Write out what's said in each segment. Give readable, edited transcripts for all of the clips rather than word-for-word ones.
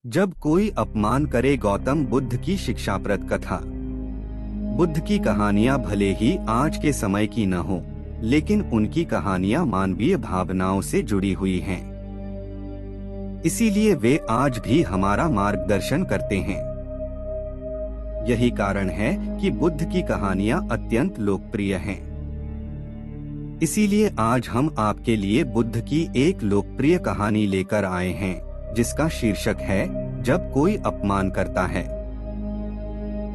जब कोई अपमान करे। गौतम बुद्ध की शिक्षाप्रद कथा। बुद्ध की कहानियां भले ही आज के समय की न हो, लेकिन उनकी कहानियां मानवीय भावनाओं से जुड़ी हुई हैं। इसीलिए वे आज भी हमारा मार्गदर्शन करते हैं। यही कारण है कि बुद्ध की कहानियां अत्यंत लोकप्रिय हैं। इसीलिए आज हम आपके लिए बुद्ध की एक लोकप्रिय कहानी लेकर आए हैं, जिसका शीर्षक है जब कोई अपमान करता है।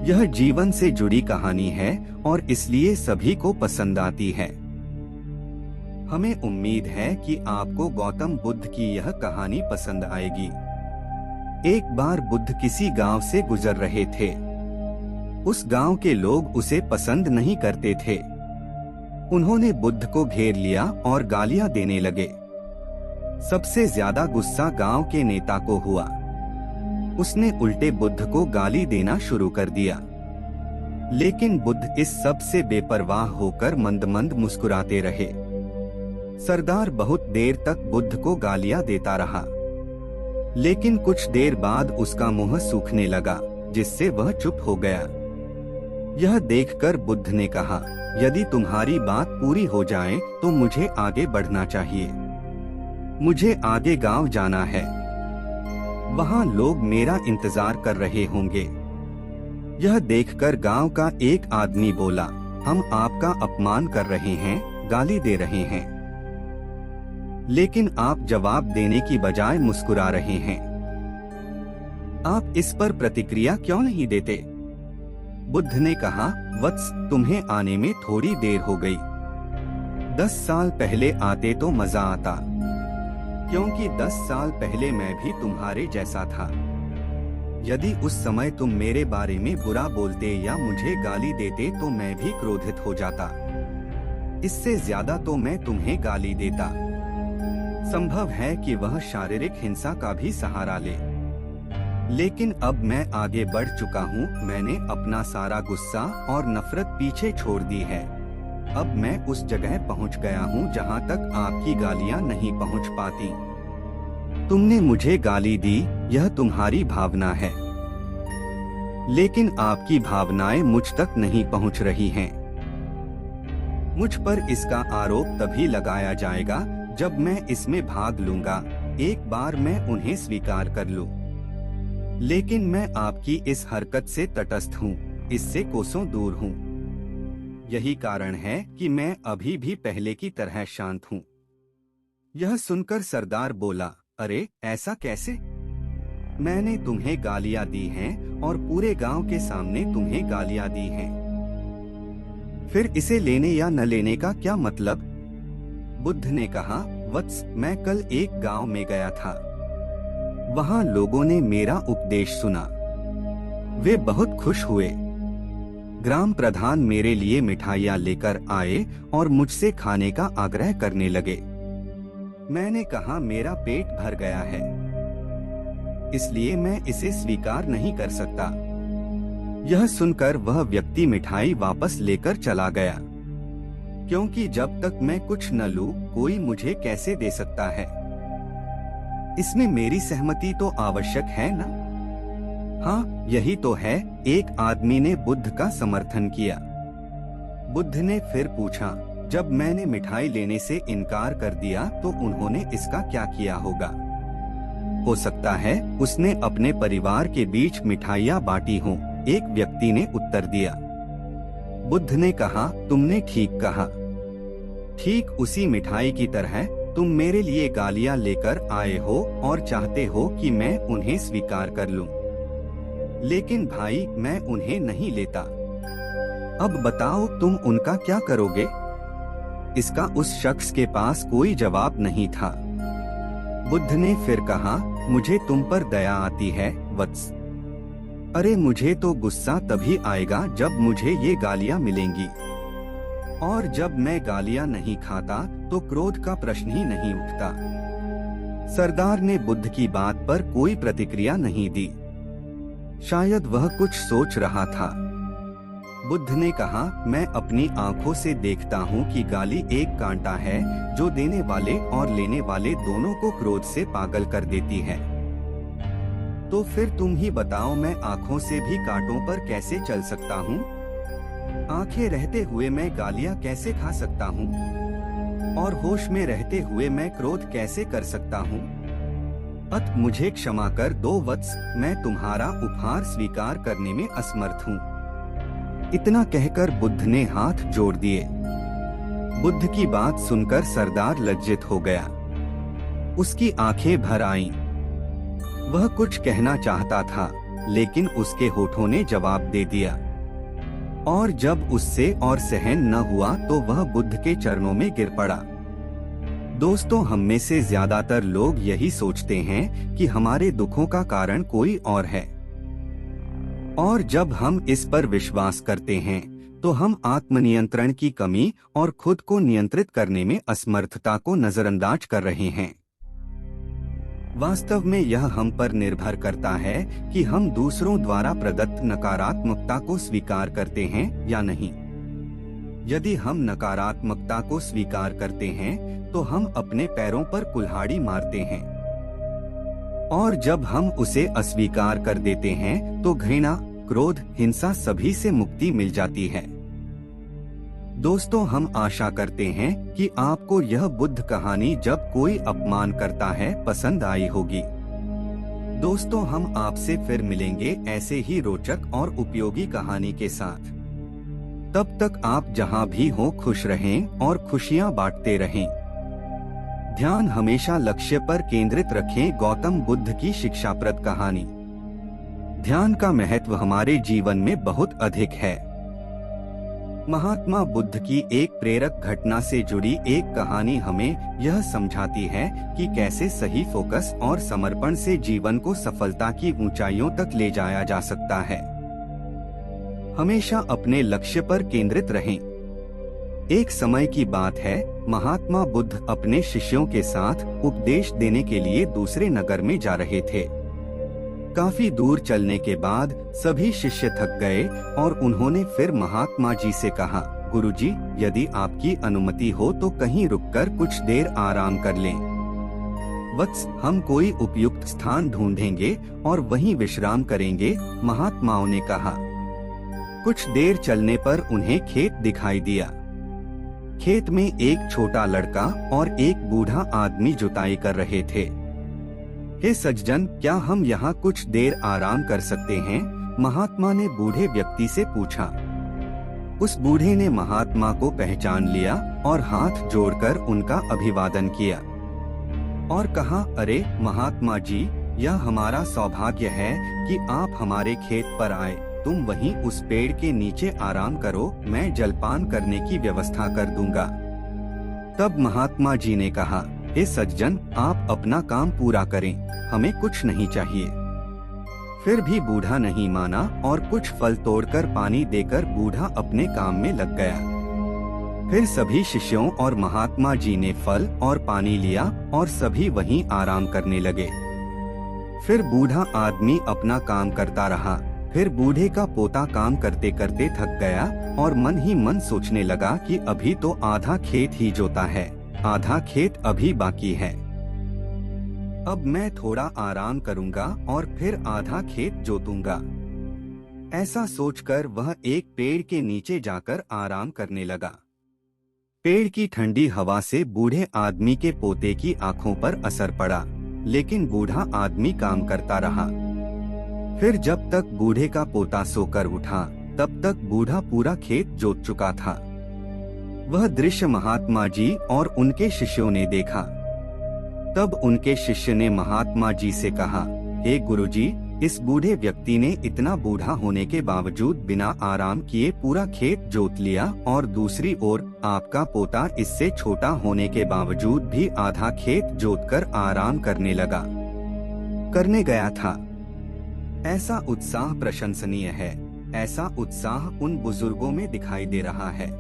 यह जीवन से जुड़ी कहानी है और इसलिए सभी को पसंद आती है। हमें उम्मीद है कि आपको गौतम बुद्ध की यह कहानी पसंद आएगी। एक बार बुद्ध किसी गांव से गुजर रहे थे। उस गांव के लोग उसे पसंद नहीं करते थे। उन्होंने बुद्ध को घेर लिया और गालियां देने लगे। सबसे ज्यादा गुस्सा गांव के नेता को हुआ। उसने उल्टे बुद्ध को गाली देना शुरू कर दिया। लेकिन बुद्ध इस सब से बेपरवाह होकर मंद मंद मुस्कुराते रहे। सरदार बहुत देर तक बुद्ध को गालियां देता रहा, लेकिन कुछ देर बाद उसका मुंह सूखने लगा, जिससे वह चुप हो गया। यह देखकर बुद्ध ने कहा, यदि तुम्हारी बात पूरी हो जाए तो मुझे आगे बढ़ना चाहिए। मुझे आगे गांव जाना है। वहां लोग मेरा इंतजार कर रहे होंगे। यह देखकर गांव का एक आदमी बोला, हम आपका अपमान कर रहे हैं, गाली दे रहे हैं, लेकिन आप जवाब देने की बजाय मुस्कुरा रहे हैं। आप इस पर प्रतिक्रिया क्यों नहीं देते? बुद्ध ने कहा, वत्स, तुम्हें आने में थोड़ी देर हो गई। 10 साल पहले आते तो मजा आता, क्योंकि 10 साल पहले मैं भी तुम्हारे जैसा था। यदि उस समय तुम मेरे बारे में बुरा बोलते या मुझे गाली देते तो मैं भी क्रोधित हो जाता। इससे ज्यादा तो मैं तुम्हें गाली देता। संभव है कि वह शारीरिक हिंसा का भी सहारा ले, लेकिन अब मैं आगे बढ़ चुका हूँ। मैंने अपना सारा गुस्सा और नफरत पीछे छोड़ दी है। अब मैं उस जगह पहुँच गया हूँ जहाँ तक आपकी गालियाँ नहीं पहुँच पाती। तुमने मुझे गाली दी, यह तुम्हारी भावना है, लेकिन आपकी भावनाएं मुझ तक नहीं पहुँच रही हैं। मुझ पर इसका आरोप तभी लगाया जाएगा जब मैं इसमें भाग लूंगा। एक बार मैं उन्हें स्वीकार कर लूं। लेकिन मैं आपकी इस हरकत से तटस्थ हूँ, इससे कोसों दूर हूँ। यही कारण है कि मैं अभी भी पहले की तरह शांत हूँ। यह सुनकर सरदार बोला, अरे ऐसा कैसे? मैंने तुम्हें गालियां दी हैं और पूरे गांव के सामने तुम्हें गालियां दी हैं। फिर इसे लेने या न लेने का क्या मतलब? बुद्ध ने कहा, वत्स, मैं कल एक गांव में गया था। वहां लोगों ने मेरा उपदेश सुना। वे बहुत खुश हुए। ग्राम प्रधान मेरे लिए मिठाइयां लेकर आए और मुझसे खाने का आग्रह करने लगे। मैंने कहा, मेरा पेट भर गया है, इसलिए मैं इसे स्वीकार नहीं कर सकता। यह सुनकर वह व्यक्ति मिठाई वापस लेकर चला गया, क्योंकि जब तक मैं कुछ न लूं, कोई मुझे कैसे दे सकता है? इसमें मेरी सहमति तो आवश्यक है ना? हाँ, यही तो है। एक आदमी ने बुद्ध का समर्थन किया। बुद्ध ने फिर पूछा, जब मैंने मिठाई लेने से इनकार कर दिया तो उन्होंने इसका क्या किया होगा? हो सकता है उसने अपने परिवार के बीच मिठाइयाँ बांटी हों, एक व्यक्ति ने उत्तर दिया। बुद्ध ने कहा, तुमने ठीक कहा। ठीक उसी मिठाई की तरह तुम मेरे लिए गालियां लेकर आए हो और चाहते हो कि मैं उन्हें स्वीकार कर लूं। लेकिन भाई, मैं उन्हें नहीं लेता। अब बताओ, तुम उनका क्या करोगे? इसका उस शख्स के पास कोई जवाब नहीं था। बुद्ध ने फिर कहा, मुझे तुम पर दया आती है, वत्स। अरे मुझे तो गुस्सा तभी आएगा जब मुझे ये गालियां मिलेंगी, और जब मैं गालियां नहीं खाता तो क्रोध का प्रश्न ही नहीं उठता। सरदार ने बुद्ध की बात पर कोई प्रतिक्रिया नहीं दी। शायद वह कुछ सोच रहा था। बुद्ध ने कहा, मैं अपनी आंखों से देखता हूँ कि गाली एक कांटा है जो देने वाले और लेने वाले दोनों को क्रोध से पागल कर देती है। तो फिर तुम ही बताओ, मैं आँखों से भी कांटों पर कैसे चल सकता हूँ? आंखें रहते हुए मैं गालियाँ कैसे खा सकता हूँ? और होश में रहते हुए मैं क्रोध कैसे कर सकता हूँ? अत मुझे क्षमा कर दो वत्स, मैं तुम्हारा उपहार स्वीकार करने में असमर्थ हूँ। इतना कहकर बुद्ध ने हाथ जोड़ दिए। बुद्ध की बात सुनकर सरदार लज्जित हो गया। उसकी आंखें भर आईं। वह कुछ कहना चाहता था, लेकिन उसके होठों ने जवाब दे दिया। और जब उससे और सहन न हुआ तो वह बुद्ध के चरणों में गिर पड़ा। दोस्तों, हम में से ज्यादातर लोग यही सोचते हैं कि हमारे दुखों का कारण कोई और है, और जब हम इस पर विश्वास करते हैं तो हम आत्मनियंत्रण की कमी और खुद को नियंत्रित करने में असमर्थता को नजरअंदाज कर रहे हैं। वास्तव में यह हम पर निर्भर करता है कि हम दूसरों द्वारा प्रदत्त नकारात्मकता को स्वीकार करते हैं या नहीं। यदि हम नकारात्मकता को स्वीकार करते हैं तो हम अपने पैरों पर कुल्हाड़ी मारते हैं, और जब हम उसे अस्वीकार कर देते हैं तो घृणा, क्रोध, हिंसा सभी से मुक्ति मिल जाती है। दोस्तों, हम आशा करते हैं कि आपको यह बुद्ध कहानी जब कोई अपमान करता है पसंद आई होगी। दोस्तों, हम आपसे फिर मिलेंगे ऐसे ही रोचक और उपयोगी कहानी के साथ। तब तक आप जहां भी हो खुश रहें और खुशियां बांटते रहें। ध्यान हमेशा लक्ष्य पर केंद्रित रखें। गौतम बुद्ध की शिक्षाप्रद कहानी। ध्यान का महत्व हमारे जीवन में बहुत अधिक है। महात्मा बुद्ध की एक प्रेरक घटना से जुड़ी एक कहानी हमें यह समझाती है कि कैसे सही फोकस और समर्पण से जीवन को सफलता की ऊंचाइयों तक ले जाया जा सकता है। हमेशा अपने लक्ष्य पर केंद्रित रहें। एक समय की बात है, महात्मा बुद्ध अपने शिष्यों के साथ उपदेश देने के लिए दूसरे नगर में जा रहे थे। काफी दूर चलने के बाद सभी शिष्य थक गए और उन्होंने फिर महात्मा जी से कहा, गुरुजी, यदि आपकी अनुमति हो तो कहीं रुककर कुछ देर आराम कर लें। वत्स, हम कोई उपयुक्त स्थान ढूंढेंगे और वहीं विश्राम करेंगे, महात्माओं ने कहा। कुछ देर चलने पर उन्हें खेत दिखाई दिया। खेत में एक छोटा लड़का और एक बूढ़ा आदमी जुताई कर रहे थे। हे सज्जन, क्या हम यहाँ कुछ देर आराम कर सकते हैं? महात्मा ने बूढ़े व्यक्ति से पूछा। उस बूढ़े ने महात्मा को पहचान लिया और हाथ जोड़कर उनका अभिवादन किया और कहा, अरे महात्मा जी, यह हमारा सौभाग्य है कि आप हमारे खेत पर आए। तुम वहीं उस पेड़ के नीचे आराम करो, मैं जलपान करने की व्यवस्था कर दूंगा। तब महात्मा जी ने कहा, हे सज्जन, आप अपना काम पूरा करें, हमें कुछ नहीं चाहिए। फिर भी बूढ़ा नहीं माना और कुछ फल तोड़कर पानी देकर बूढ़ा अपने काम में लग गया। फिर सभी शिष्यों और महात्मा जी ने फल और पानी लिया और सभी वहीं आराम करने लगे। फिर बूढ़ा आदमी अपना काम करता रहा। फिर बूढ़े का पोता काम करते करते थक गया और मन ही मन सोचने लगा कि अभी तो आधा खेत ही जोता है, आधा खेत अभी बाकी है। अब मैं थोड़ा आराम करूंगा और फिर आधा खेत जोतूंगा। ऐसा सोचकर वह एक पेड़ के नीचे जाकर आराम करने लगा। पेड़ की ठंडी हवा से बूढ़े आदमी के पोते की आंखों पर असर पड़ा, लेकिन बूढ़ा आदमी काम करता रहा। फिर जब तक बूढ़े का पोता सोकर उठा, तब तक बूढ़ा पूरा खेत जोत चुका था। वह दृश्य महात्मा जी और उनके शिष्यों ने देखा। तब उनके शिष्य ने महात्मा जी से कहा, हे गुरुजी, इस बूढ़े व्यक्ति ने इतना बूढ़ा होने के बावजूद बिना आराम किए पूरा खेत जोत लिया, और दूसरी ओर आपका पोता इससे छोटा होने के बावजूद भी आधा खेत जोतकर आराम करने गया था। ऐसा उत्साह प्रशंसनीय है। ऐसा उत्साह उन बुजुर्गों में दिखाई दे रहा है।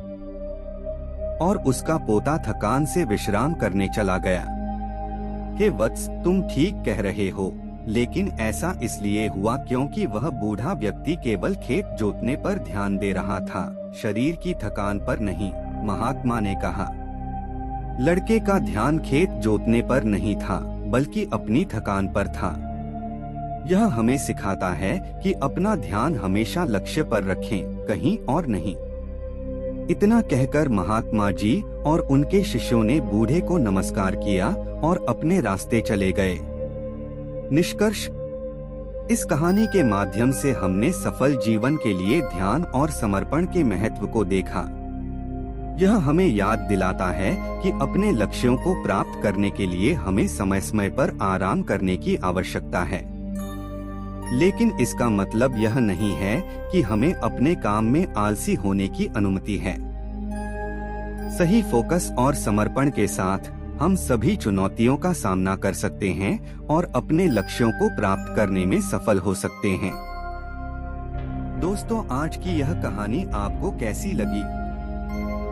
और उसका पोता थकान से विश्राम करने चला गया। हे वत्स, तुम ठीक कह रहे हो, लेकिन ऐसा इसलिए हुआ क्योंकि वह बूढ़ा व्यक्ति केवल खेत जोतने पर ध्यान दे रहा था, शरीर की थकान पर नहीं। महात्मा ने कहा, लड़के का ध्यान खेत जोतने पर नहीं था, बल्कि अपनी थकान पर था। यह हमें सिखाता है कि अपना ध्यान हमेशा लक्ष्य पर रखें, कहीं और नहीं। इतना कहकर महात्मा जी और उनके शिष्यों ने बूढ़े को नमस्कार किया और अपने रास्ते चले गए। निष्कर्ष, इस कहानी के माध्यम से हमने सफल जीवन के लिए ध्यान और समर्पण के महत्व को देखा। यह हमें याद दिलाता है कि अपने लक्ष्यों को प्राप्त करने के लिए हमें समय समय पर आराम करने की आवश्यकता है, लेकिन इसका मतलब यह नहीं है कि हमें अपने काम में आलसी होने की अनुमति है। सही फोकस और समर्पण के साथ हम सभी चुनौतियों का सामना कर सकते हैं और अपने लक्ष्यों को प्राप्त करने में सफल हो सकते हैं। दोस्तों, आज की यह कहानी आपको कैसी लगी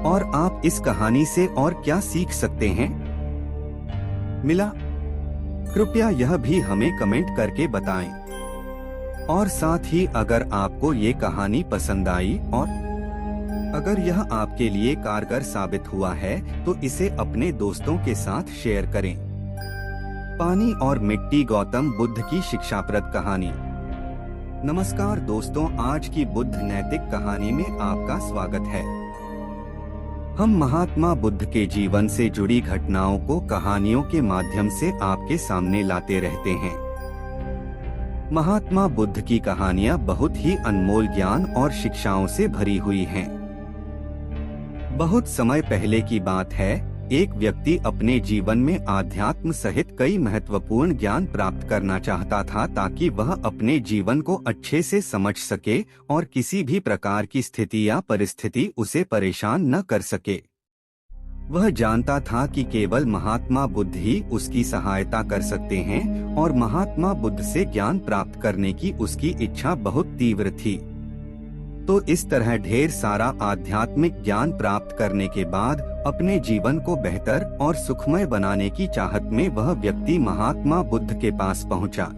और आप इस कहानी से और क्या सीख सकते हैं? मिला? कृपया यह भी हमें कमेंट करके बताएं। और साथ ही अगर आपको ये कहानी पसंद आई और अगर यह आपके लिए कारगर साबित हुआ है तो इसे अपने दोस्तों के साथ शेयर करें। पानी और मिट्टी, गौतम बुद्ध की शिक्षाप्रद कहानी। नमस्कार दोस्तों, आज की बुद्ध नैतिक कहानी में आपका स्वागत है। हम महात्मा बुद्ध के जीवन से जुड़ी घटनाओं को कहानियों के माध्यम से आपके सामने लाते रहते हैं। महात्मा बुद्ध की कहानियां बहुत ही अनमोल ज्ञान और शिक्षाओं से भरी हुई हैं। बहुत समय पहले की बात है, एक व्यक्ति अपने जीवन में आध्यात्म सहित कई महत्वपूर्ण ज्ञान प्राप्त करना चाहता था ताकि वह अपने जीवन को अच्छे से समझ सके और किसी भी प्रकार की स्थिति या परिस्थिति उसे परेशान न कर सके। वह जानता था कि केवल महात्मा बुद्ध ही उसकी सहायता कर सकते हैं और महात्मा बुद्ध से ज्ञान प्राप्त करने की उसकी इच्छा बहुत तीव्र थी। तो इस तरह ढेर सारा आध्यात्मिक ज्ञान प्राप्त करने के बाद अपने जीवन को बेहतर और सुखमय बनाने की चाहत में वह व्यक्ति महात्मा बुद्ध के पास पहुंचा।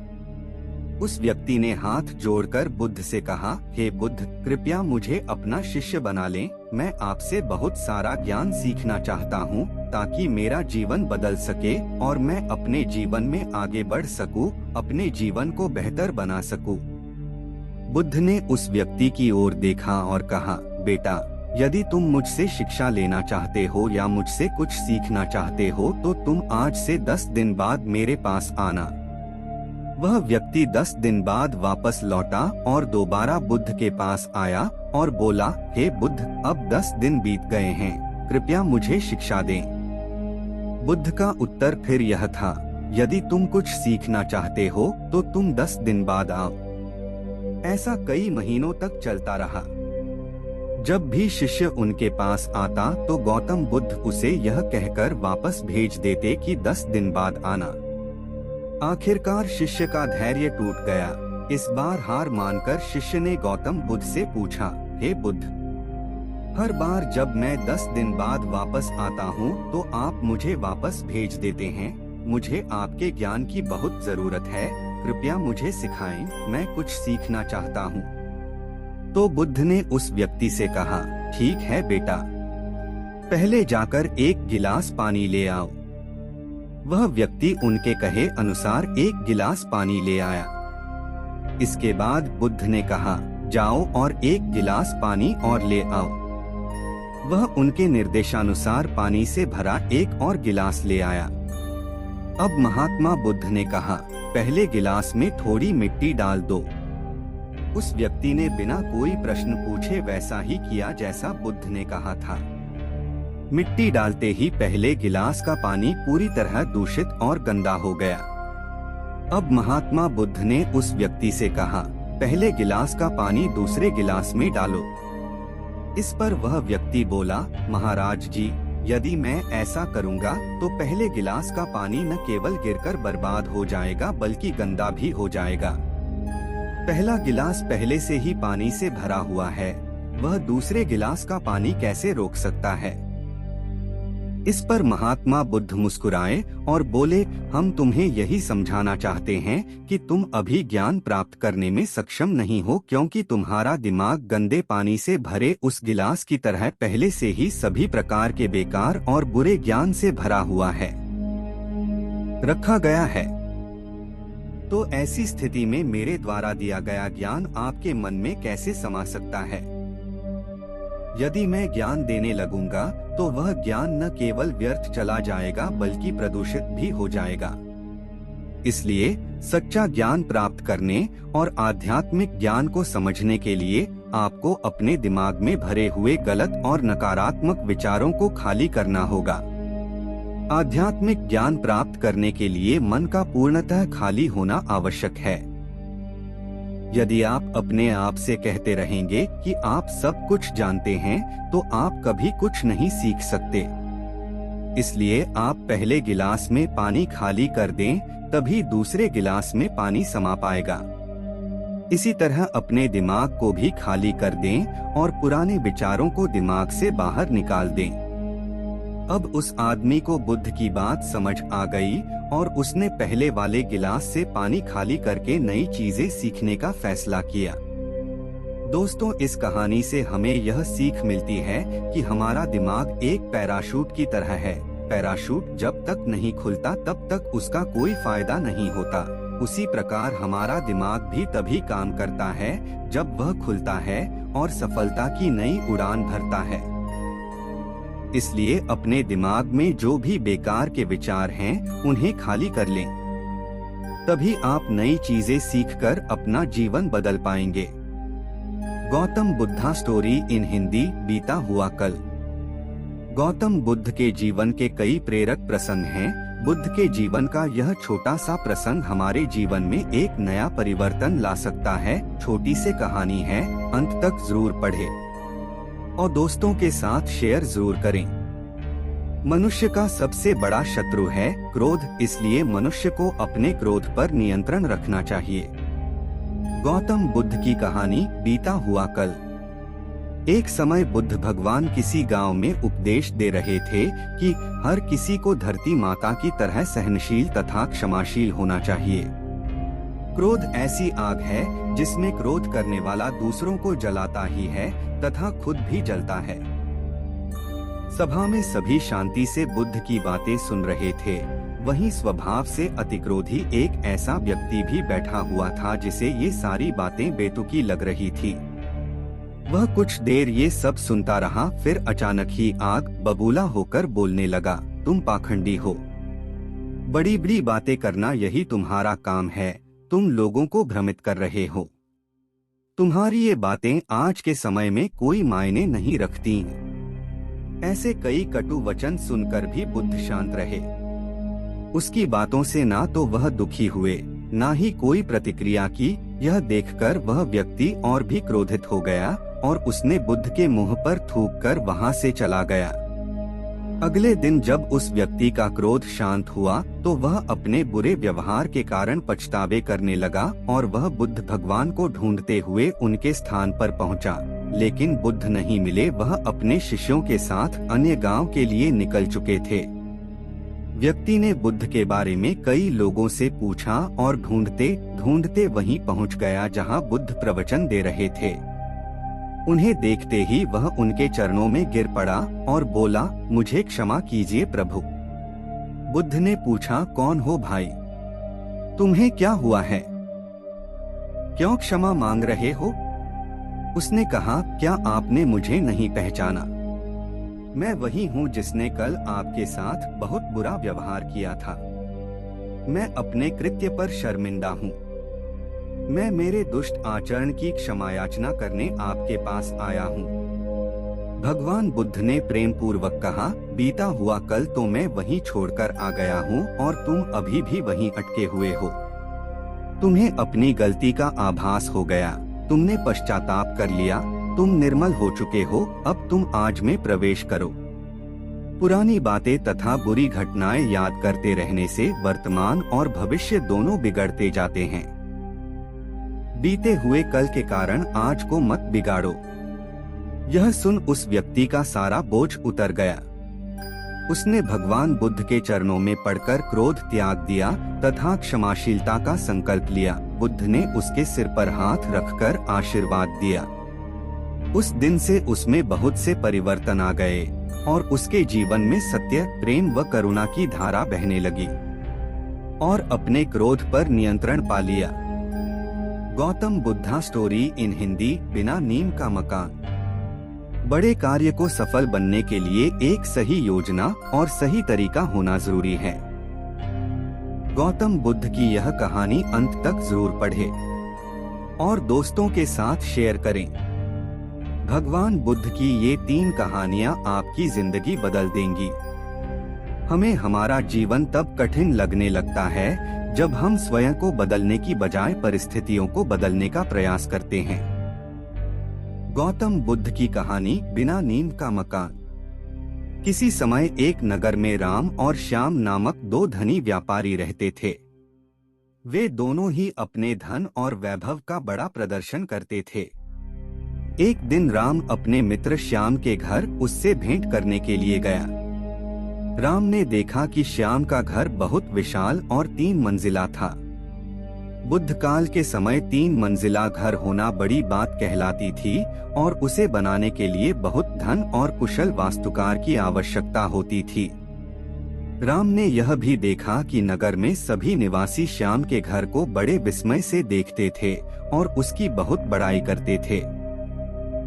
उस व्यक्ति ने हाथ जोड़कर बुद्ध से कहा, हे बुद्ध, कृपया मुझे अपना शिष्य बना लें। मैं आपसे बहुत सारा ज्ञान सीखना चाहता हूँ ताकि मेरा जीवन बदल सके और मैं अपने जीवन में आगे बढ़ सकूं, अपने जीवन को बेहतर बना सकूं। बुद्ध ने उस व्यक्ति की ओर देखा और कहा, बेटा, यदि तुम मुझसे शिक्षा लेना चाहते हो या मुझसे कुछ सीखना चाहते हो तो तुम आज से 10 दिन बाद मेरे पास आना। वह व्यक्ति 10 दिन बाद वापस लौटा और दोबारा बुद्ध के पास आया और बोला, हे बुद्ध, अब 10 दिन बीत गए हैं, कृपया मुझे शिक्षा दें। बुद्ध का उत्तर फिर यह था, यदि तुम कुछ सीखना चाहते हो तो तुम 10 दिन बाद आओ। ऐसा कई महीनों तक चलता रहा। जब भी शिष्य उनके पास आता तो गौतम बुद्ध उसे यह कहकर वापस भेज देते कि 10 दिन बाद आना। आखिरकार शिष्य का धैर्य टूट गया। इस बार हार मानकर शिष्य ने गौतम बुद्ध से पूछा, हे बुद्ध, हर बार जब मैं 10 दिन बाद वापस आता हूँ तो आप मुझे वापस भेज देते हैं। मुझे आपके ज्ञान की बहुत जरूरत है, कृपया मुझे सिखाएं, मैं कुछ सीखना चाहता हूँ। तो बुद्ध ने उस व्यक्ति से कहा, ठीक है बेटा, पहले जाकर एक गिलास पानी ले आओ। वह व्यक्ति उनके कहे अनुसार एक गिलास पानी ले आया। इसके बाद बुद्ध ने कहा, जाओ और एक गिलास पानी और ले आओ। वह उनके निर्देशानुसार पानी से भरा एक और गिलास ले आया। अब महात्मा बुद्ध ने कहा, पहले गिलास में थोड़ी मिट्टी डाल दो। उस व्यक्ति ने बिना कोई प्रश्न पूछे वैसा ही किया जैसा बुद्ध ने कहा था। मिट्टी डालते ही पहले गिलास का पानी पूरी तरह दूषित और गंदा हो गया। अब महात्मा बुद्ध ने उस व्यक्ति से कहा, पहले गिलास का पानी दूसरे गिलास में डालो। इस पर वह व्यक्ति बोला, महाराज जी, यदि मैं ऐसा करूंगा तो पहले गिलास का पानी न केवल गिरकर बर्बाद हो जाएगा बल्कि गंदा भी हो जाएगा। पहला गिलास पहले से ही पानी से भरा हुआ है, वह दूसरे गिलास का पानी कैसे रोक सकता है? इस पर महात्मा बुद्ध मुस्कुराए और बोले, हम तुम्हें यही समझाना चाहते हैं कि तुम अभी ज्ञान प्राप्त करने में सक्षम नहीं हो, क्योंकि तुम्हारा दिमाग गंदे पानी से भरे उस गिलास की तरह पहले से ही सभी प्रकार के बेकार और बुरे ज्ञान से भरा हुआ है, रखा गया है। तो ऐसी स्थिति में मेरे द्वारा दिया गया ज्ञान आपके मन में कैसे समा सकता है? यदि मैं ज्ञान देने लगूंगा तो वह ज्ञान न केवल व्यर्थ चला जाएगा बल्कि प्रदूषित भी हो जाएगा। इसलिए सच्चा ज्ञान प्राप्त करने और आध्यात्मिक ज्ञान को समझने के लिए आपको अपने दिमाग में भरे हुए गलत और नकारात्मक विचारों को खाली करना होगा। आध्यात्मिक ज्ञान प्राप्त करने के लिए मन का पूर्णतः खाली होना आवश्यक है। यदि आप अपने आप से कहते रहेंगे कि आप सब कुछ जानते हैं, तो आप कभी कुछ नहीं सीख सकते। इसलिए आप पहले गिलास में पानी खाली कर दें, तभी दूसरे गिलास में पानी समा पाएगा। इसी तरह अपने दिमाग को भी खाली कर दें और पुराने विचारों को दिमाग से बाहर निकाल दें। अब उस आदमी को बुद्ध की बात समझ आ गई और उसने पहले वाले गिलास से पानी खाली करके नई चीजें सीखने का फैसला किया। दोस्तों, इस कहानी से हमें यह सीख मिलती है कि हमारा दिमाग एक पैराशूट की तरह है। पैराशूट जब तक नहीं खुलता तब तक उसका कोई फायदा नहीं होता। उसी प्रकार हमारा दिमाग भी तभी काम करता है जब वह खुलता है और सफलता की नई उड़ान भरता है। इसलिए अपने दिमाग में जो भी बेकार के विचार हैं, उन्हें खाली कर लें। तभी आप नई चीजें सीखकर अपना जीवन बदल पाएंगे। गौतम बुद्धा स्टोरी इन हिंदी, बीता हुआ कल। गौतम बुद्ध के जीवन के कई प्रेरक प्रसंग हैं। बुद्ध के जीवन का यह छोटा सा प्रसंग हमारे जीवन में एक नया परिवर्तन ला सकता है। छोटी सी कहानी है, अंत तक जरूर पढ़ें और दोस्तों के साथ शेयर जरूर करें। मनुष्य का सबसे बड़ा शत्रु है क्रोध, इसलिए मनुष्य को अपने क्रोध पर नियंत्रण रखना चाहिए। गौतम बुद्ध की कहानी, बीता हुआ कल। एक समय बुद्ध भगवान किसी गांव में उपदेश दे रहे थे कि हर किसी को धरती माता की तरह सहनशील तथा क्षमाशील होना चाहिए। क्रोध ऐसी आग है जिसमें क्रोध करने वाला दूसरों को जलाता ही है तथा खुद भी जलता है। सभा में सभी शांति से बुद्ध की बातें सुन रहे थे। वहीं स्वभाव से अतिक्रोधी एक ऐसा व्यक्ति भी बैठा हुआ था जिसे ये सारी बातें बेतुकी लग रही थी। वह कुछ देर ये सब सुनता रहा, फिर अचानक ही आग बबूला होकर बोलने लगा, तुम पाखंडी हो। बड़ी बड़ी बातें करना यही तुम्हारा काम है। तुम लोगों को भ्रमित कर रहे हो। तुम्हारी ये बातें आज के समय में कोई मायने नहीं रखती। ऐसे कई कटु वचन सुनकर भी बुद्ध शांत रहे। उसकी बातों से ना तो वह दुखी हुए, ना ही कोई प्रतिक्रिया की। यह देखकर वह व्यक्ति और भी क्रोधित हो गया और उसने बुद्ध के मुंह पर थूककर वहां से चला गया। अगले दिन जब उस व्यक्ति का क्रोध शांत हुआ तो वह अपने बुरे व्यवहार के कारण पछतावे करने लगा और वह बुद्ध भगवान को ढूंढते हुए उनके स्थान पर पहुंचा। लेकिन बुद्ध नहीं मिले। वह अपने शिष्यों के साथ अन्य गांव के लिए निकल चुके थे। व्यक्ति ने बुद्ध के बारे में कई लोगों से पूछा और ढूंढते ढूंढते वहीं पहुंच गया जहां बुद्ध प्रवचन दे रहे थे। उन्हें देखते ही वह उनके चरणों में गिर पड़ा और बोला, मुझे क्षमा कीजिए प्रभु। बुद्ध ने पूछा, कौन हो भाई? तुम्हें क्या हुआ है? क्यों क्षमा मांग रहे हो? उसने कहा, क्या आपने मुझे नहीं पहचाना? मैं वही हूँ जिसने कल आपके साथ बहुत बुरा व्यवहार किया था। मैं अपने कृत्य पर शर्मिंदा हूँ। मैं मेरे दुष्ट आचरण की क्षमा याचना करने आपके पास आया हूँ। भगवान बुद्ध ने प्रेम पूर्वक कहा, बीता हुआ कल तो मैं वहीं छोड़कर आ गया हूँ और तुम अभी भी वहीं अटके हुए हो। तुम्हें अपनी गलती का आभास हो गया। तुमने पश्चाताप कर लिया। तुम निर्मल हो चुके हो। अब तुम आज में प्रवेश करो। पुरानी बातें तथा बुरी घटनाएं याद करते रहने से वर्तमान और भविष्य दोनों बिगड़ते जाते हैं। बीते हुए कल के कारण आज को मत बिगाड़ो। यह सुन उस व्यक्ति का सारा बोझ उतर गया। उसने भगवान बुद्ध के चरणों में पड़कर क्रोध त्याग दिया तथा क्षमाशीलता का संकल्प लिया। बुद्ध ने उसके सिर पर हाथ रखकर आशीर्वाद दिया। उस दिन से उसमें बहुत से परिवर्तन आ गए और उसके जीवन में सत्य, प्रेम व करुणा की धारा बहने लगी। और अपने क्रोध पर नियंत्रण पा लिया। Gautam Buddha story in Hindi. बिना नींव का मकान। बड़े कार्य को सफल बनने के लिए एक सही योजना और सही तरीका होना जरूरी है। गौतम बुद्ध की यह कहानी अंत तक जरूर पढ़ें और दोस्तों के साथ शेयर करें। भगवान बुद्ध की ये 3 कहानियां आपकी जिंदगी बदल देंगी। हमें हमारा जीवन तब कठिन लगने लगता है जब हम स्वयं को बदलने की बजाय परिस्थितियों को बदलने का प्रयास करते हैं। गौतम बुद्ध की कहानी बिना नींव का मकान। किसी समय एक नगर में राम और श्याम नामक 2 धनी व्यापारी रहते थे। वे दोनों ही अपने धन और वैभव का बड़ा प्रदर्शन करते थे। एक दिन राम अपने मित्र श्याम के घर उससे भेंट करने के लिए गया। राम ने देखा कि श्याम का घर बहुत विशाल और 3 मंजिला था। बुद्ध काल के समय 3 मंजिला घर होना बड़ी बात कहलाती थी और उसे बनाने के लिए बहुत धन और कुशल वास्तुकार की आवश्यकता होती थी। राम ने यह भी देखा कि नगर में सभी निवासी श्याम के घर को बड़े विस्मय से देखते थे और उसकी बहुत बड़ाई करते थे।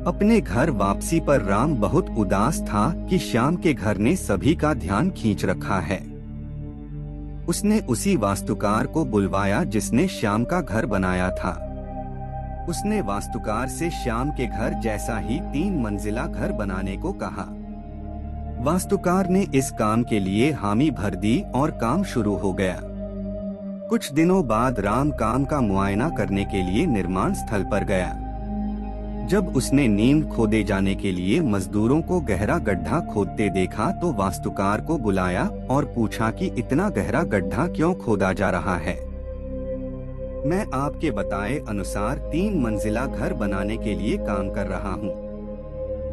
अपने घर वापसी पर राम बहुत उदास था कि श्याम के घर ने सभी का ध्यान खींच रखा है। उसने उसी वास्तुकार को बुलवाया जिसने श्याम का घर बनाया था। उसने वास्तुकार से श्याम के घर जैसा ही 3 मंजिला घर बनाने को कहा। वास्तुकार ने इस काम के लिए हामी भर दी और काम शुरू हो गया। कुछ दिनों बाद राम काम का मुआयना करने के लिए निर्माण स्थल पर गया। जब उसने नींव खोदे जाने के लिए मजदूरों को गहरा गड्ढा खोदते देखा तो वास्तुकार को बुलाया और पूछा कि इतना गहरा गड्ढा क्यों खोदा जा रहा है। मैं आपके बताए अनुसार 3 मंजिला घर बनाने के लिए काम कर रहा हूँ।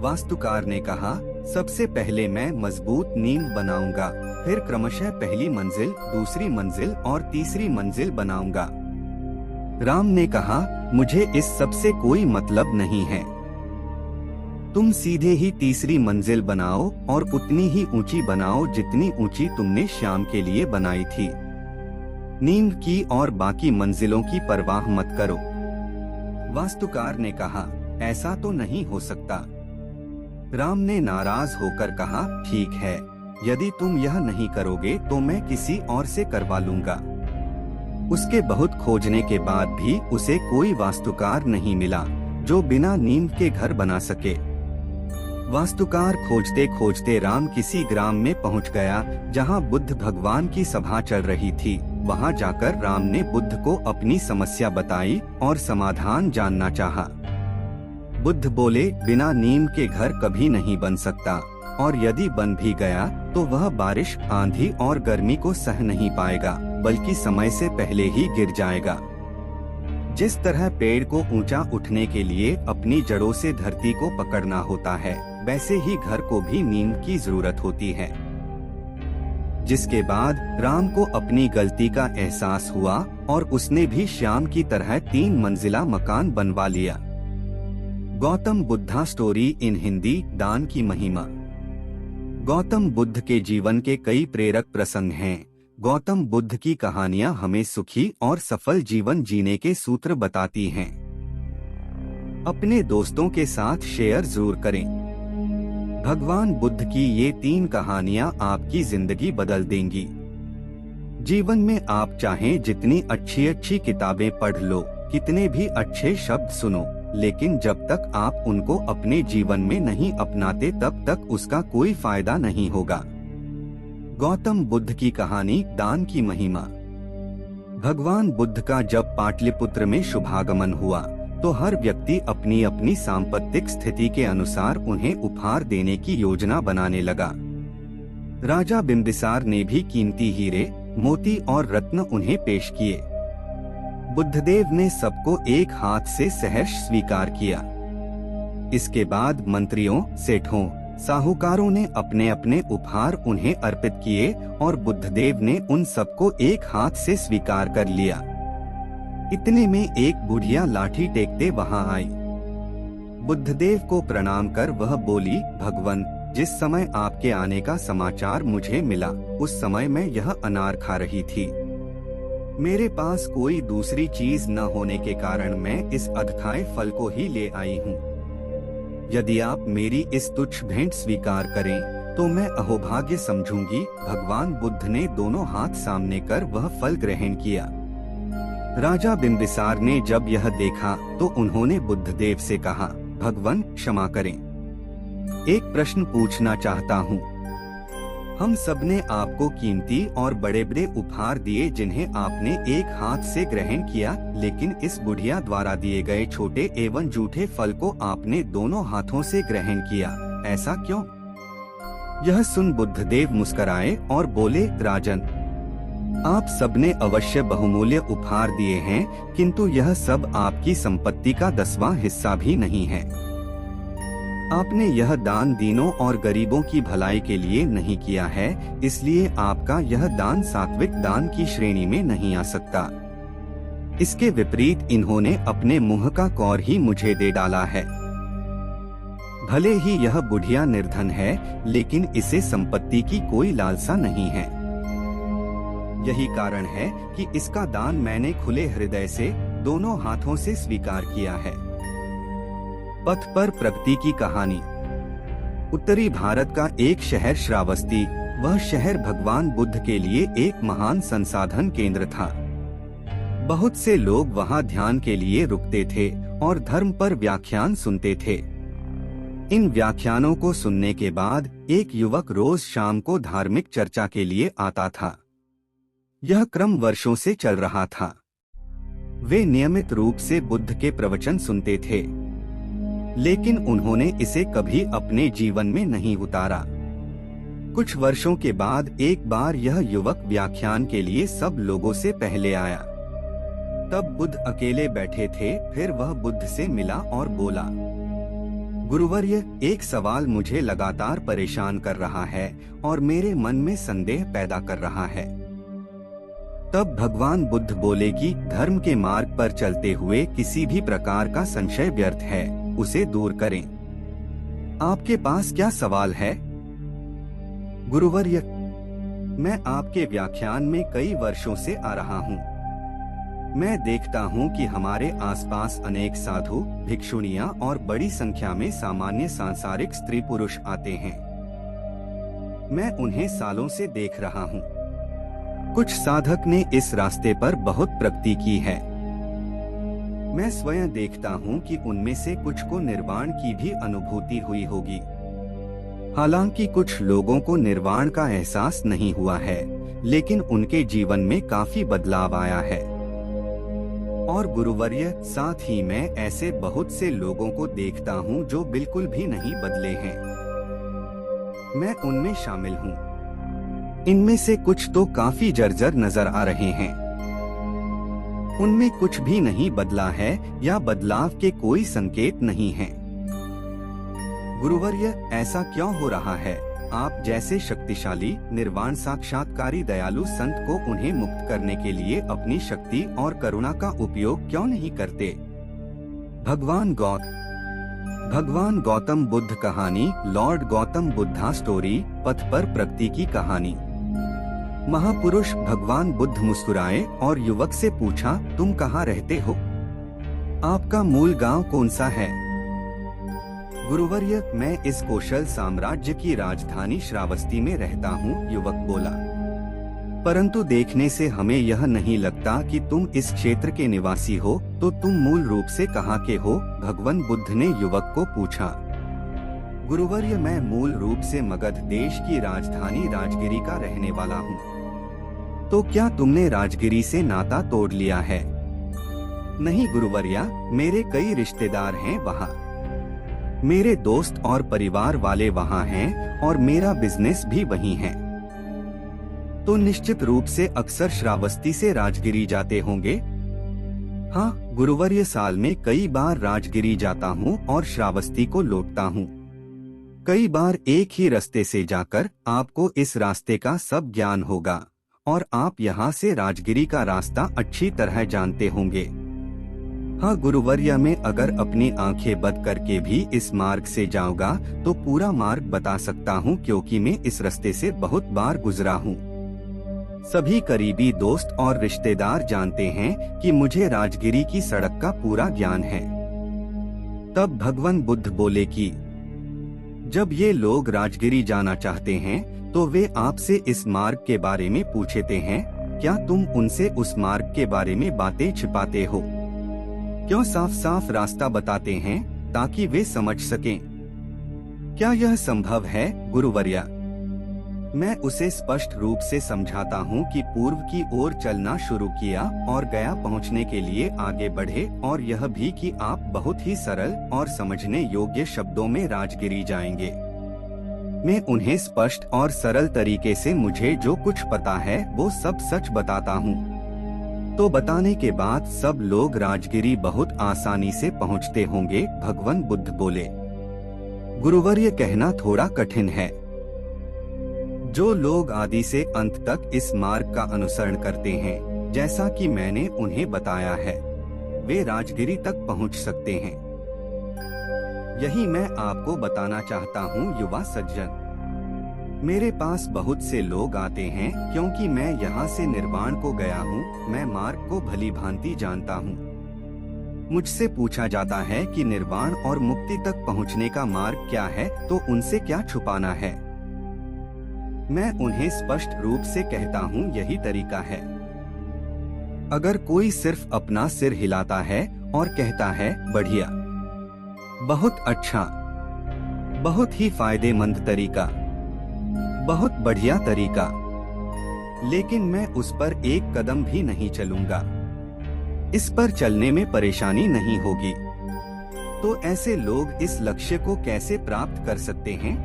वास्तुकार ने कहा, सबसे पहले मैं मजबूत नींव बनाऊंगा, फिर क्रमशः पहली मंजिल, दूसरी मंजिल और तीसरी मंजिल बनाऊंगा। राम ने कहा, मुझे इस सब से कोई मतलब नहीं है। तुम सीधे ही तीसरी मंजिल बनाओ और उतनी ही ऊंची बनाओ जितनी ऊंची तुमने श्याम के लिए बनाई थी। नींव की और बाकी मंजिलों की परवाह मत करो। वास्तुकार ने कहा, ऐसा तो नहीं हो सकता। राम ने नाराज होकर कहा, ठीक है, यदि तुम यह नहीं करोगे तो मैं किसी और से करवा लूंगा। उसके बहुत खोजने के बाद भी उसे कोई वास्तुकार नहीं मिला जो बिना नींव के घर बना सके। वास्तुकार खोजते खोजते राम किसी ग्राम में पहुंच गया जहां बुद्ध भगवान की सभा चल रही थी। वहां जाकर राम ने बुद्ध को अपनी समस्या बताई और समाधान जानना चाहा। बुद्ध बोले, बिना नींव के घर कभी नहीं बन सकता और यदि बन भी गया तो वह बारिश, आंधी और गर्मी को सह नहीं पाएगा, बल्कि समय से पहले ही गिर जाएगा। जिस तरह पेड़ को ऊंचा उठने के लिए अपनी जड़ों से धरती को पकड़ना होता है, वैसे ही घर को भी नींव की जरूरत होती है। जिसके बाद राम को अपनी गलती का एहसास हुआ और उसने भी श्याम की तरह 3 मंजिला मकान बनवा लिया। Gautam Buddha story in Hindi. दान की महिमा। गौतम बुद्ध के जीवन के कई प्रेरक प्रसंग हैं। गौतम बुद्ध की कहानियां हमें सुखी और सफल जीवन जीने के सूत्र बताती हैं। अपने दोस्तों के साथ शेयर जरूर करें। भगवान बुद्ध की ये 3 कहानियां आपकी जिंदगी बदल देंगी। जीवन में आप चाहें जितनी अच्छी किताबें पढ़ लो, कितने भी अच्छे शब्द सुनो, लेकिन जब तक आप उनको अपने जीवन में नहीं अपनाते तब तक उसका कोई फायदा नहीं होगा। गौतम बुद्ध की कहानी। दान की महिमा। भगवान बुद्ध का जब पाटलिपुत्र में शुभागमन हुआ तो हर व्यक्ति अपनी अपनी सांपत्तिक स्थिति के अनुसार उन्हें उपहार देने की योजना बनाने लगा। राजा बिंबिसार ने भी कीमती हीरे, मोती और रत्न उन्हें पेश किए। बुद्धदेव ने सबको एक हाथ से सहर्ष स्वीकार किया। इसके बाद मंत्रियों, सेठों, साहूकारों ने अपने अपने उपहार उन्हें अर्पित किए और बुद्धदेव ने उन सबको एक हाथ से स्वीकार कर लिया। इतने में एक बुढ़िया लाठी टेकते वहां आई। बुद्धदेव को प्रणाम कर वह बोली, भगवन, जिस समय आपके आने का समाचार मुझे मिला उस समय मैं यह अनार खा रही थी। मेरे पास कोई दूसरी चीज न होने के कारण मैं इस अधखाए फल को ही ले आई हूँ। यदि आप मेरी इस तुच्छ भेंट स्वीकार करें तो मैं अहोभाग्य समझूंगी। भगवान बुद्ध ने दोनों हाथ सामने कर वह फल ग्रहण किया। राजा बिंबिसार ने जब यह देखा तो उन्होंने बुद्धदेव से कहा, भगवान क्षमा करें, एक प्रश्न पूछना चाहता हूँ। हम सबने आपको कीमती और बड़े बड़े उपहार दिए जिन्हें आपने एक हाथ से ग्रहण किया, लेकिन इस बुढ़िया द्वारा दिए गए छोटे एवं जूठे फल को आपने दोनों हाथों से ग्रहण किया, ऐसा क्यों? यह सुन बुद्धदेव मुस्कराए और बोले, राजन, आप सबने अवश्य बहुमूल्य उपहार दिए हैं, किंतु यह सब आपकी संपत्ति का 10वां हिस्सा भी नहीं है। आपने यह दान दीनों और गरीबों की भलाई के लिए नहीं किया है, इसलिए आपका यह दान सात्विक दान की श्रेणी में नहीं आ सकता। इसके विपरीत इन्होंने अपने मुंह का कौर ही मुझे दे डाला है। भले ही यह बुढ़िया निर्धन है, लेकिन इसे संपत्ति की कोई लालसा नहीं है। यही कारण है कि इसका दान मैंने खुले हृदय से दोनों हाथों से स्वीकार किया है। पथ पर प्रगति की कहानी। उत्तरी भारत का एक शहर श्रावस्ती, वह शहर भगवान बुद्ध के लिए एक महान संसाधन केंद्र था। बहुत से लोग वहां ध्यान के लिए रुकते थे और धर्म पर व्याख्यान सुनते थे। इन व्याख्यानों को सुनने के बाद एक युवक रोज शाम को धार्मिक चर्चा के लिए आता था। यह क्रम वर्षों से चल रहा था। वे नियमित रूप से बुद्ध के प्रवचन सुनते थे, लेकिन उन्होंने इसे कभी अपने जीवन में नहीं उतारा। कुछ वर्षों के बाद एक बार यह युवक व्याख्यान के लिए सब लोगों से पहले आया। तब बुद्ध अकेले बैठे थे। फिर वह बुद्ध से मिला और बोला, गुरुवर्य, एक सवाल मुझे लगातार परेशान कर रहा है और मेरे मन में संदेह पैदा कर रहा है। तब भगवान बुद्ध बोले कि धर्म के मार्ग पर चलते हुए किसी भी प्रकार का संशय व्यर्थ है, उसे दूर करें। आपके पास क्या सवाल है? गुरुवर्य, मैं आपके व्याख्यान में कई वर्षों से आ रहा हूँ। मैं देखता हूँ कि हमारे आसपास अनेक साधु, भिक्षुणियाँ और बड़ी संख्या में सामान्य सांसारिक स्त्री पुरुष आते हैं। मैं उन्हें सालों से देख रहा हूँ। कुछ साधक ने इस रास्ते पर बहुत प्रगति की है। मैं स्वयं देखता हूँ कि उनमें से कुछ को निर्वाण की भी अनुभूति हुई होगी। हालांकि कुछ लोगों को निर्वाण का एहसास नहीं हुआ है, लेकिन उनके जीवन में काफी बदलाव आया है। और गुरुवर्य, साथ ही मैं ऐसे बहुत से लोगों को देखता हूँ जो बिल्कुल भी नहीं बदले हैं। मैं उनमें शामिल हूँ। इनमें से कुछ तो काफी जर्जर नजर आ रहे हैं। उनमें कुछ भी नहीं बदला है या बदलाव के कोई संकेत नहीं हैं। गुरुवर्य, ऐसा क्यों हो रहा है? आप जैसे शक्तिशाली, निर्वाण साक्षात्कारी दयालु संत को उन्हें मुक्त करने के लिए अपनी शक्ति और करुणा का उपयोग क्यों नहीं करते? भगवान गौतम बुद्ध कहानी। Lord Gautam Buddha story. पथ पर प्रगति की कहानी। महापुरुष भगवान बुद्ध मुस्कुराए और युवक से पूछा, तुम कहाँ रहते हो? आपका मूल गांव कौन सा है? गुरुवर्य, मैं इस कौशल साम्राज्य की राजधानी श्रावस्ती में रहता हूँ, युवक बोला। परंतु देखने से हमें यह नहीं लगता कि तुम इस क्षेत्र के निवासी हो, तो तुम मूल रूप से कहाँ के हो? भगवान बुद्ध ने युवक को पूछा। गुरुवर्य, मैं मूल रूप से मगध देश की राजधानी राजगिरी का रहने वाला हूँ। तो क्या तुमने राजगिरी से नाता तोड़ लिया है? नहीं गुरुवर्या, मेरे कई रिश्तेदार हैं वहाँ। मेरे दोस्त और परिवार वाले वहाँ हैं और मेरा बिजनेस भी वहीं है। तो निश्चित रूप से अक्सर श्रावस्ती से राजगिरी जाते होंगे? हाँ गुरुवर्य, साल में कई बार राजगिरी जाता हूँ और श्रावस्ती को लौटता हूँ। कई बार एक ही रास्ते से जाकर आपको इस रास्ते का सब ज्ञान होगा और आप यहाँ से राजगिरी का रास्ता अच्छी तरह जानते होंगे। हाँ गुरुवर्य, मैं अगर अपनी आंखें बंद करके भी इस मार्ग से जाऊंगा तो पूरा मार्ग बता सकता हूँ, क्योंकि मैं इस रास्ते से बहुत बार गुजरा हूँ। सभी करीबी दोस्त और रिश्तेदार जानते हैं कि मुझे राजगिरी की सड़क का पूरा ज्ञान है। तब भगवान बुद्ध बोले कि जब ये लोग राजगिरी जाना चाहते हैं तो वे आपसे इस मार्ग के बारे में पूछते हैं, क्या तुम उनसे उस मार्ग के बारे में बातें छिपाते हो? क्यों साफ साफ रास्ता बताते हैं ताकि वे समझ सकें? क्या यह संभव है गुरुवर्या? मैं उसे स्पष्ट रूप से समझाता हूँ कि पूर्व की ओर चलना शुरू किया और गया पहुँचने के लिए आगे बढ़े, और यह भी कि आप बहुत ही सरल और समझने योग्य शब्दों में राजगिरी जाएंगे। मैं उन्हें स्पष्ट और सरल तरीके से मुझे जो कुछ पता है वो सब सच बताता हूँ। तो बताने के बाद सब लोग राजगिरी बहुत आसानी से पहुँचते होंगे, भगवान बुद्ध बोले। गुरुवर्य, कहना थोड़ा कठिन है। जो लोग आदि से अंत तक इस मार्ग का अनुसरण करते हैं, जैसा कि मैंने उन्हें बताया है, वे राजगिरी तक पहुंच सकते हैं। यही मैं आपको बताना चाहता हूं युवा सज्जन। मेरे पास बहुत से लोग आते हैं क्योंकि मैं यहाँ से निर्वाण को गया हूँ। मैं मार्ग को भली भांति जानता हूँ। मुझसे पूछा जाता है कि निर्वाण और मुक्ति तक पहुँचने का मार्ग क्या है, तो उनसे क्या छुपाना है। मैं उन्हें स्पष्ट रूप से कहता हूँ, यही तरीका है। अगर कोई सिर्फ अपना सिर हिलाता है और कहता है बढ़िया, बहुत अच्छा, बहुत ही फायदेमंद तरीका, बहुत बढ़िया तरीका, लेकिन मैं उस पर एक कदम भी नहीं चलूंगा, इस पर चलने में परेशानी नहीं होगी, तो ऐसे लोग इस लक्ष्य को कैसे प्राप्त कर सकते हैं?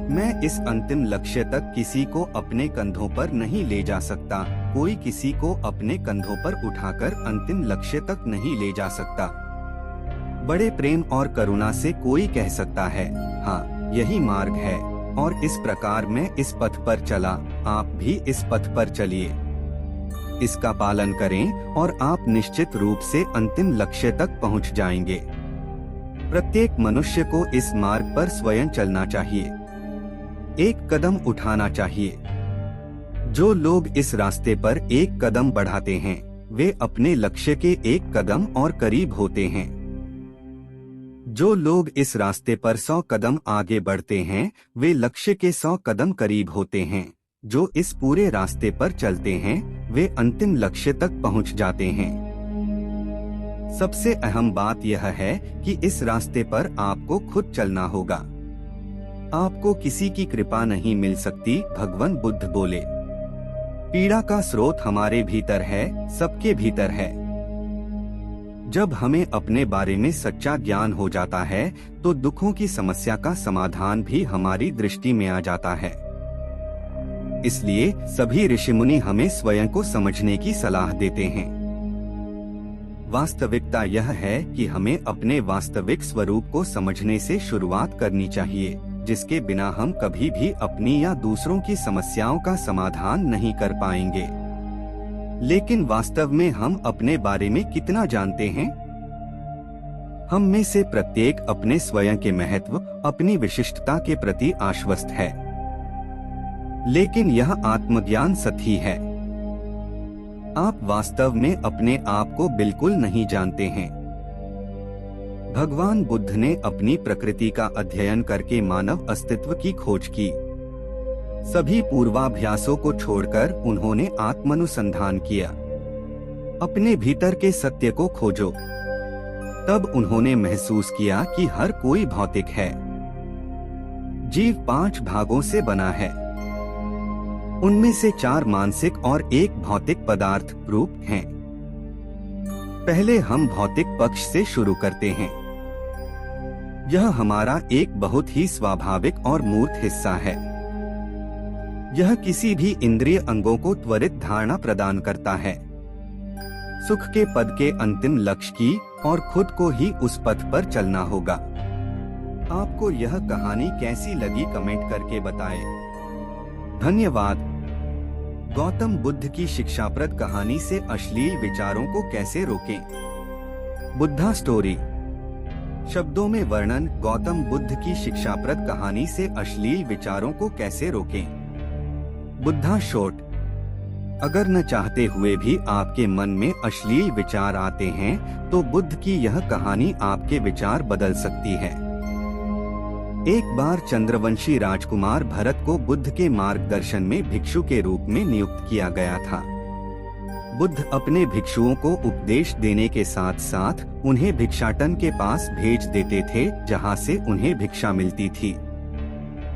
मैं इस अंतिम लक्ष्य तक किसी को अपने कंधों पर नहीं ले जा सकता। कोई किसी को अपने कंधों पर उठाकर अंतिम लक्ष्य तक नहीं ले जा सकता। बड़े प्रेम और करुणा से कोई कह सकता है, हाँ यही मार्ग है, और इस प्रकार मैं इस पथ पर चला, आप भी इस पथ पर चलिए। इसका पालन करें और आप निश्चित रूप से अंतिम लक्ष्य तक पहुंच जाएंगे। प्रत्येक मनुष्य को इस मार्ग पर स्वयं चलना चाहिए, एक कदम उठाना चाहिए। जो लोग इस रास्ते पर एक कदम बढ़ाते हैं, वे अपने लक्ष्य के एक कदम और करीब होते हैं। जो लोग इस रास्ते पर 100 कदम आगे बढ़ते हैं, वे लक्ष्य के 100 कदम करीब होते हैं। जो इस पूरे रास्ते पर चलते हैं, वे अंतिम लक्ष्य तक पहुंच जाते हैं। सबसे अहम बात यह है कि इस रास्ते पर आपको खुद चलना होगा। आपको किसी की कृपा नहीं मिल सकती, भगवान बुद्ध बोले। पीड़ा का स्रोत हमारे भीतर है, सबके भीतर है। जब हमें अपने बारे में सच्चा ज्ञान हो जाता है, तो दुखों की समस्या का समाधान भी हमारी दृष्टि में आ जाता है। इसलिए सभी ऋषिमुनि हमें स्वयं को समझने की सलाह देते हैं। वास्तविकता यह है कि हमें अपने वास्तविक स्वरूप को समझने से शुरुआत करनी चाहिए, जिसके बिना हम कभी भी अपनी या दूसरों की समस्याओं का समाधान नहीं कर पाएंगे। लेकिन वास्तव में हम अपने बारे में कितना जानते हैं? हम में से प्रत्येक अपने स्वयं के महत्व, अपनी विशिष्टता के प्रति आश्वस्त है। लेकिन यह आत्मज्ञान सत्य है। आप वास्तव में अपने आप को बिल्कुल नहीं जानते हैं। भगवान बुद्ध ने अपनी प्रकृति का अध्ययन करके मानव अस्तित्व की खोज की। सभी पूर्वाभ्यासों को छोड़कर उन्होंने आत्मानुसंधान किया। अपने भीतर के सत्य को खोजो। तब उन्होंने महसूस किया कि हर कोई भौतिक है। जीव 5 भागों से बना है। उनमें से 4 मानसिक और 1 भौतिक पदार्थ रूप हैं। पहले हम भौतिक पक्ष से शुरू करते हैं। यह हमारा एक बहुत ही स्वाभाविक और मूर्त हिस्सा है। यह किसी भी इंद्रिय अंगों को त्वरित धारणा प्रदान करता है, सुख के पद के अंतिम लक्ष्य की, और खुद को ही उस पथ पर चलना होगा। आपको यह कहानी कैसी लगी कमेंट करके बताएं। धन्यवाद। गौतम बुद्ध की शिक्षाप्रद कहानी से अश्लील विचारों को कैसे रोकें? बुद्धा स्टोरी। शब्दों में वर्णन। गौतम बुद्ध की शिक्षाप्रद कहानी से अश्लील विचारों को कैसे रोकें? बुद्धा शॉर्ट। अगर न चाहते हुए भी आपके मन में अश्लील विचार आते हैं, तो बुद्ध की यह कहानी आपके विचार बदल सकती है। एक बार चंद्रवंशी राजकुमार भरत को बुद्ध के मार्गदर्शन में भिक्षु के रूप में नियुक्त किया गया था। बुद्ध अपने भिक्षुओं को उपदेश देने के साथ साथ उन्हें भिक्षाटन के पास भेज देते थे, जहां से उन्हें भिक्षा मिलती थी।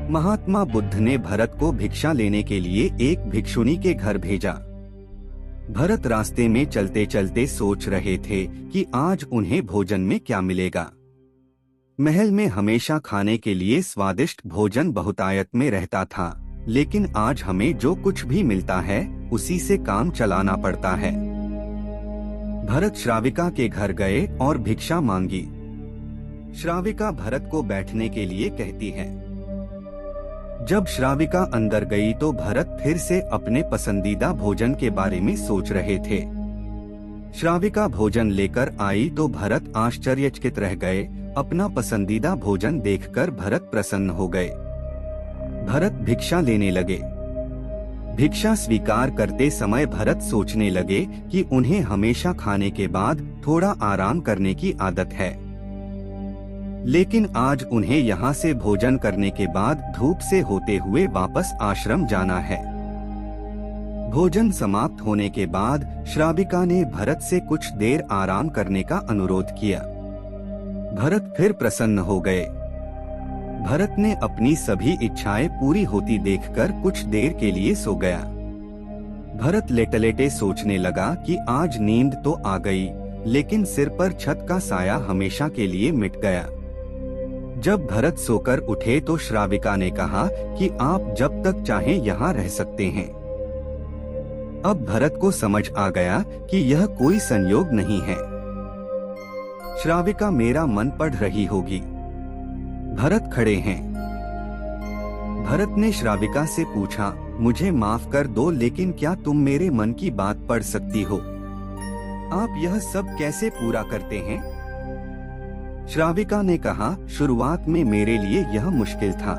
महात्मा बुद्ध ने भरत को भिक्षा लेने के लिए एक भिक्षुनी के घर भेजा। भरत रास्ते में चलते चलते सोच रहे थे कि आज उन्हें भोजन में क्या मिलेगा। महल में हमेशा खाने के लिए स्वादिष्ट भोजन बहुतायत में रहता था, लेकिन आज हमें जो कुछ भी मिलता है उसी से काम चलाना पड़ता है। भरत श्राविका के घर गए और भिक्षा मांगी। श्राविका भरत को बैठने के लिए कहती है। जब श्राविका अंदर गई तो भरत फिर से अपने पसंदीदा भोजन के बारे में सोच रहे थे। श्राविका भोजन लेकर आई तो भरत आश्चर्यचकित रह गए। अपना पसंदीदा भोजन देखकर भरत प्रसन्न हो गए। भरत भिक्षा लेने लगे। भिक्षा स्वीकार करते समय भरत सोचने लगे कि उन्हें हमेशा खाने के बाद थोड़ा आराम करने की आदत है, लेकिन आज उन्हें यहाँ से भोजन करने के बाद धूप से होते हुए वापस आश्रम जाना है। भोजन समाप्त होने के बाद श्राविका ने भरत से कुछ देर आराम करने का अनुरोध किया। भरत फिर प्रसन्न हो गए। भरत ने अपनी सभी इच्छाएं पूरी होती देखकर कुछ देर के लिए सो गया। भरत लेटे लेटे सोचने लगा कि आज नींद तो आ गई, लेकिन सिर पर छत का साया हमेशा के लिए मिट गया। जब भरत सोकर उठे तो श्राविका ने कहा कि आप जब तक चाहें यहाँ रह सकते हैं। अब भरत को समझ आ गया कि यह कोई संयोग नहीं है। श्राविका मेरा मन पढ़ रही होगी। भरत खड़े हैं। भरत ने श्राविका से पूछा, मुझे माफ कर दो, लेकिन क्या तुम मेरे मन की बात पढ़ सकती हो? आप यह सब कैसे पूरा करते हैं? श्राविका ने कहा, शुरुआत में मेरे लिए यह मुश्किल था,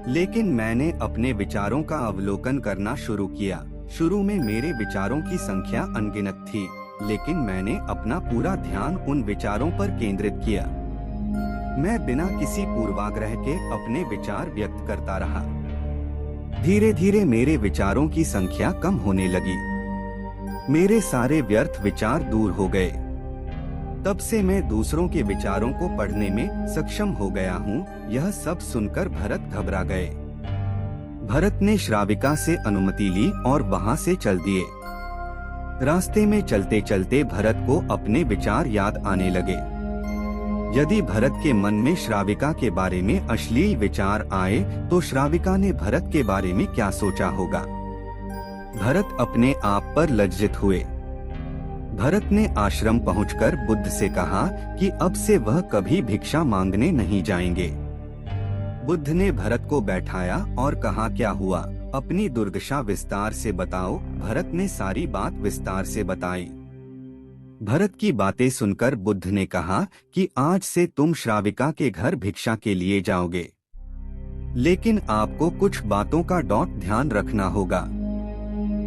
लेकिन मैंने अपने विचारों का अवलोकन करना शुरू किया। शुरू में मेरे विचारों की संख्या अनगिनत थी, लेकिन मैंने अपना पूरा ध्यान उन विचारों पर केंद्रित किया। मैं बिना किसी पूर्वाग्रह के अपने विचार व्यक्त करता रहा। धीरे धीरे मेरे विचारों की संख्या कम होने लगी। मेरे सारे व्यर्थ विचार दूर हो गए। तब से मैं दूसरों के विचारों को पढ़ने में सक्षम हो गया हूँ। यह सब सुनकर भरत घबरा गए। भरत ने श्राविका से अनुमति ली और वहाँ से चल दिए। रास्ते में चलते चलते भरत को अपने विचार याद आने लगे। यदि भरत के मन में श्राविका के बारे में अश्लील विचार आए तो श्राविका ने भरत के बारे में क्या सोचा होगा? भरत अपने आप पर लज्जित हुए। भरत ने आश्रम पहुंचकर बुद्ध से कहा कि अब से वह कभी भिक्षा मांगने नहीं जाएंगे। बुद्ध ने भरत को बैठाया और कहा, क्या हुआ? अपनी दुर्दशा विस्तार से बताओ। भरत ने सारी बात विस्तार से बताई। भरत की बातें सुनकर बुद्ध ने कहा कि आज से तुम श्राविका के घर भिक्षा के लिए जाओगे, लेकिन आपको कुछ बातों का ध्यान रखना होगा।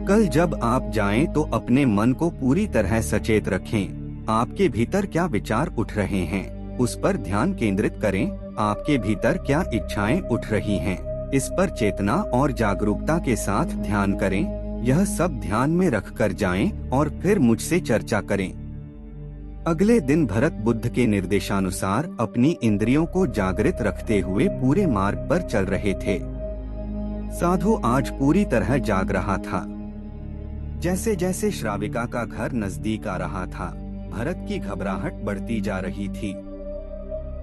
कल जब आप जाएं तो अपने मन को पूरी तरह सचेत रखें। आपके भीतर क्या विचार उठ रहे हैं, उस पर ध्यान केंद्रित करें। आपके भीतर क्या इच्छाएं उठ रही हैं, इस पर चेतना और जागरूकता के साथ ध्यान करें। यह सब ध्यान में रखकर जाएं और फिर मुझसे चर्चा करें। अगले दिन भरत बुद्ध के निर्देशानुसार अपनी इंद्रियों को जागृत रखते हुए पूरे मार्ग पर चल रहे थे। साधु आज पूरी तरह जाग रहा था। जैसे जैसे श्राविका का घर नजदीक आ रहा था, भरत की घबराहट बढ़ती जा रही थी।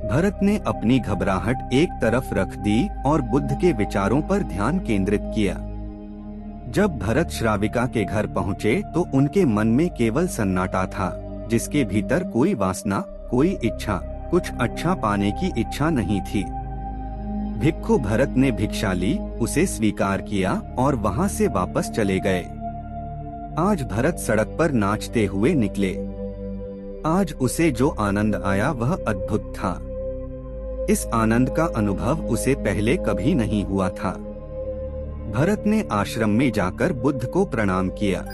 भरत ने अपनी घबराहट एक तरफ रख दी और बुद्ध के विचारों पर ध्यान केंद्रित किया। जब भरत श्राविका के घर पहुँचे तो उनके मन में केवल सन्नाटा था, जिसके भीतर कोई वासना, कोई इच्छा, कुछ अच्छा पाने की इच्छा नहीं थी। भिक्षु भरत ने भिक्षा ली, उसे स्वीकार किया और वहाँ से वापस चले गए। आज भरत सड़क पर नाचते हुए निकले। आज उसे जो आनंद आया वह अद्भुत था। इस आनंद का अनुभव उसे पहले कभी नहीं हुआ था। भरत ने आश्रम में जाकर बुद्ध को प्रणाम किया।